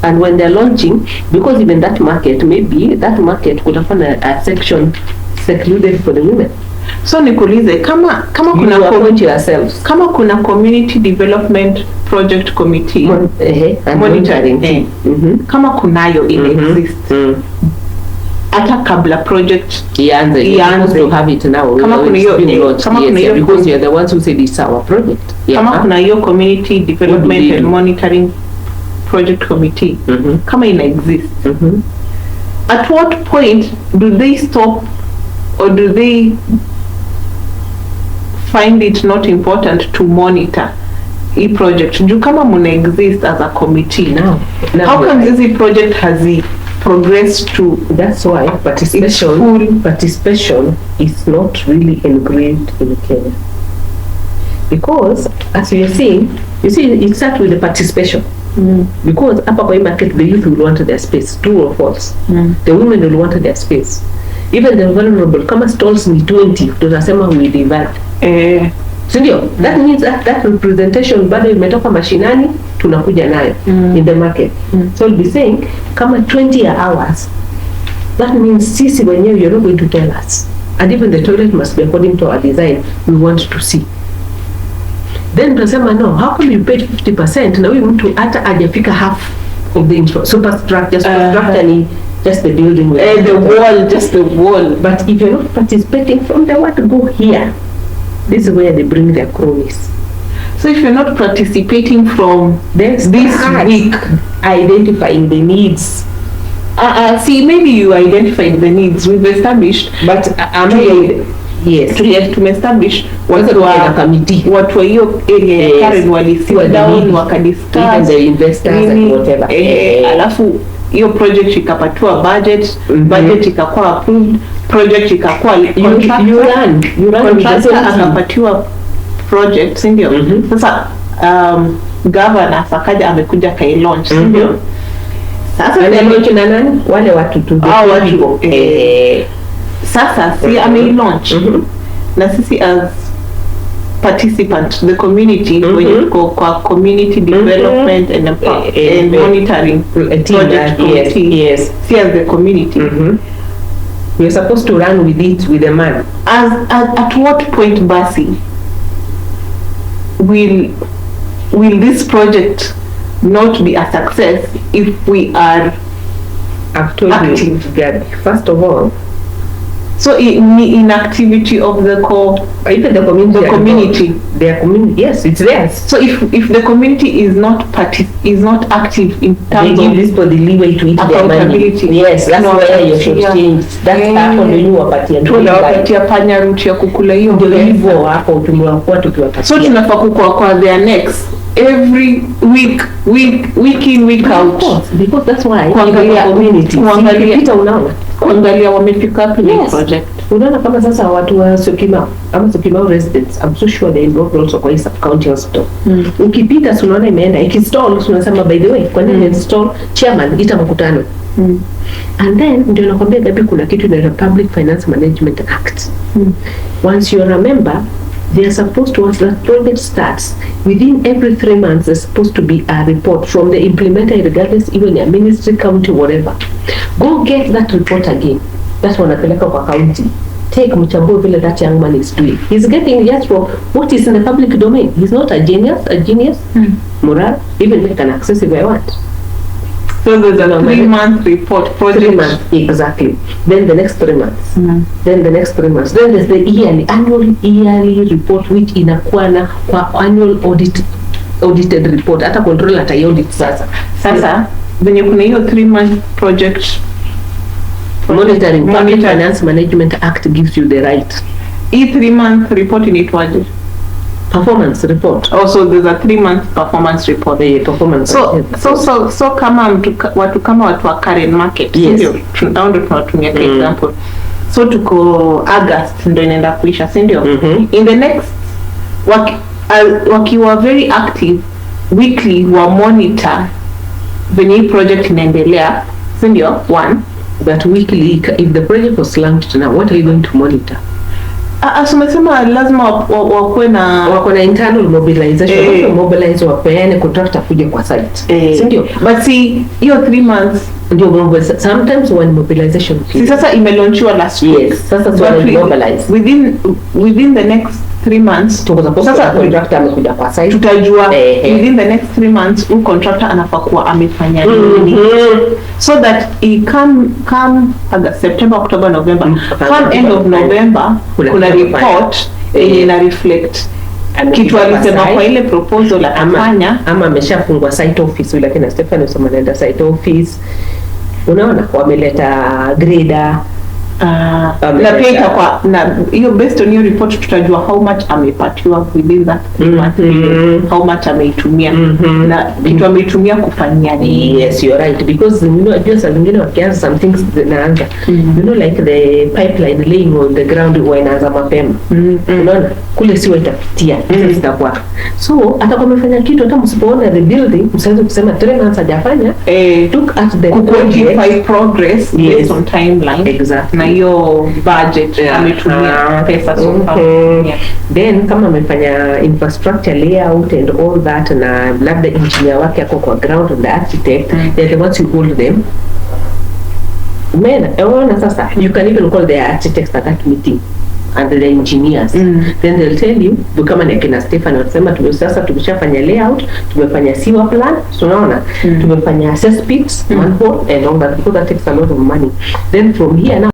And when they're launching, because even that market, maybe that market could have a section secluded for the women. So nikuulize kama kuna kama kuna community development project committee monitoring kama kunayo in exist hata kabla project ianze to have it now, kama kuna hiyo because you're the ones who said it's our project. Kama kuna hiyo community development and monitoring project committee kama ina exist, at what point do they stop or do they find it not important to monitor a project? Juu kama muna exist as a committee now how come this project has progressed to? That's why participation is not really engraved in Kenya, because as we are saying, you see, it starts with the participation. Because hapa kwa market the youth will want their space, true or false. The women will want their space. Even the vulnerable, kama stalls ni 20, tutasema we divide. Sindio? That means that representation bado imetoka mashinani, tunakuja nayo in the market. So we'll be saying, kama 20 hours, that means sisi wenyewe, you're not going to tell us. And even the toilet must be according to our design, we want to see. Then tutasema no, how come you paid 50% na huyu mtu hata hajafika half of the superstructure, ni just the building, just the wall. But if you're not participating from the word go here, this is where they bring their cronies. So if you're not participating from this week, identifying the needs. See, maybe you identified the needs, we've established, but yes, tumestablish watu wa hiyo area ya Karen sit down wakadiscuss the investors and whatever. Alafu hiyo project ikapatiwa budget ikakuwa approved, project ikakuwa contractor akapatiwa project, sindio? Sasa governor akaja amekuja kai launch, sindio? Sasa launch na nani? Wale watu tu. Sasa si ame-launch na sisi as participant, the community, when you go kwa community development and monitoring project committee, si as the community, We're supposed to run with it with the man. At what point, Basi, will this project not be a success if we are I've told you, Gabi, first of all, so inactivity of the even the community, their community, yes, it's theirs. So if the community is not active in terms they give this for the leeway to eat their money. Yes, that's where you should change. That's hapo ndio ni wapatia panya route ya kukula hiyo ndio hivyo hapo tumekuwa tukiwapatia. So tunafaa kwa their next every week in week out, because that's why kuangalia community kuangalia unaona kuangalia wamefika wapi na project. Unaona kama sasa watu wa Syokimau residents, I'm so sure they involved also kwa sub county hospital. Ukipita unaona imeenda ikistall, tunasema by the way kwa nini install chairman ita mkutano. And then ndio nakwambia Gabi, kuna kitu inaitwa Public Finance Management Act. Once you're a member, they are supposed to, once that project starts, within every 3 months there's supposed to be a report from the implementer, regardless even a ministry, county, whatever. Go get that report again. That's wanapeleka kwa county. Take mchambue vile that young man is doing. He's getting just for what is in the public domain. He's not a genius. Moral, even they can access if I want. So there's a 3-month report project. 3 months, exactly. Then the next 3 months. Then the next 3 months. Then there's the yearly report, which inakuwa na kwa annual audited report. Hata control hata audit sasa. Sasa venye kuna hiyo 3-month project monitoring. Public Finance Management Act gives you the right. Hii 3-month report inaitwaje? Performance report. Also there's a 3-month performance report. Performance. So kama watu wa Karen market, yes. Ndio ndo tunatumia kwa example. So tuko August ndo inaenda kuisha, si ndio? In the next wakiwa very active weekly wa monitor venye project inaendelea, si ndio? One, but weekly if the project was launched now, what are you going to monitor? Asumesema lazima wakuwe na internal mobilization, mobilize wapeane contractor kuja kwa site. Si ndio? But see hiyo 3 months ndio sometimes when mobilization. Si sasa imelaunchiwa last week. Yes, sasa mobilize. Within the next 3 months sasa contractor amekuja kwa site. Tutajua within the next 3 months who contractor anafaa kuwa amefanya nini. So that he come September, October, November. Come end of November kuna report ina reflect kitu alisema kwa ile proposal atafanya ama ameshafungwa site office, lakini Stefan usema nenda site office. Unaona wameleta grader na pia itakuwa na hiyo based on your report tutajua how much amepatiwa within that 3 months, how much ameitumia na kitu ameitumia kufanyia nini. Yes, you're right, because you know just as zingine wakianza some things zinaanza you know like the pipeline laying on the ground wanaanza mapema. Unaona kule siwa itapitia zitakuwa, so atakuwa amefanya kitu hata msipoona rebuilding msianze kusema 3 months hajafanya. Look at the quantify progress based on timeline. Exactly. Hiyo budget ametumia pesa so far. Then kama amefanya infrastructure layout and all that na labda engineer wake ako kwa ground and the architect, they're the ones who hold them. Sasa you can even call the architects at that meeting and the engineers. Then they'll tell you kama ni kina Stefan wanasema sasa tumeshafanya layout, tumefanya sewer plan, tunaona tumefanya access pits, manhole and all that, because that takes a lot of money. Then from here now